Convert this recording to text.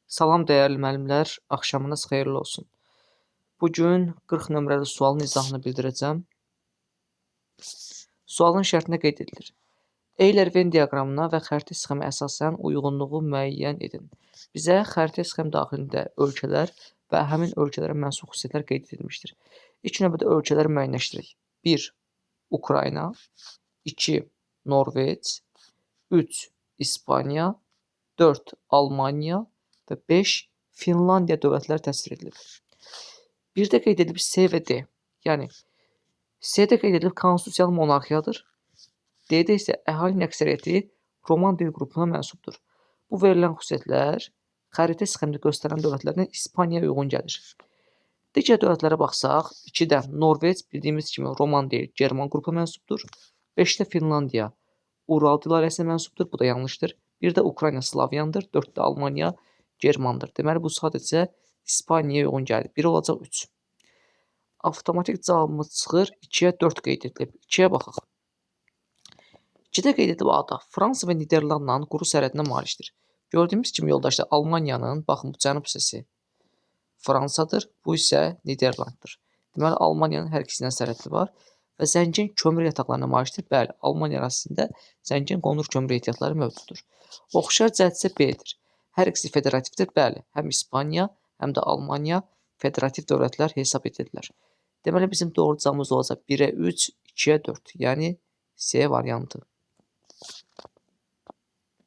Salam dəyərli müəllimlər, axşamınız xeyirli olsun. Bugün 40 nömrəli sualın izahını bildirəcəm. Sualın şərtində qeyd edilir. Euler Venn diaqramına və xəritə sxemə əsasən uyğunluğu müəyyən edin. Bizə xəritə sxem daxilində ölkələr və həmin ölkələrə mənsub xüsusiyyətlər qeyd edilmişdir. İlk növbədə ölkələri müəyyənləşdirək. 1. Ukrayna, 2. Norveç, 3. İspaniya, 4. Almaniya və 5 Finlandiya dövlətləri təsvir edilib. Bir də qeyd edilib C və D. Yəni C-də qeyd edilib konstitusiyalı monarxiyadır. D-də isə əhalinin əksəriyyəti Roman dil qrupuna mənsubdur. Bu verilən xüsusiyyətlər xəritə sxemdə göstərilən dövlətlərdən İspaniyaya uyğun gəlir. Digər dövlətlərə baxsaq, 2-də Norveç bildiyimiz kimi Roman dil, German qrupuna mənsubdur. 5-də Finlandiya Ural dil ailəsinə mənsubdur. Bu da yanlışdır. 1-də Ukrayna Slavyandır. 4-də Almaniya Germandır. Deməli, bu sadəcə İspaniyaya uyğun gəlir. 1 olacaq 3. Avtomatik cavabımız çıxır 2-yə 4 qeyd edilib. 2-yə baxaq. 2-də qeyd edilib ada Fransa və Niderlandla quru sərhədinə malikdir. Gördüyümüz kimi yoldaşlar Almaniyanın, baxın bu cənub hissəsi Fransadır, bu isə Niderlanddır. Deməli, Almaniyanın hər ikisindən sərhədi var və zəngin kömür yataqlarına malikdir. Bəli, Almaniya ərazisində zəngin qonur kömür ehtiyatları mövcuddur. Oxşar cəhət isə B-dir. Hər ikisi federativdir. Bəli, həm İspaniya, həm də Almaniya federativ dövlətlər hesab edilirlər. Deməli, bizim doğru cavabımız olacaq 1-ə 3, 2-yə 4. Yəni C variantı.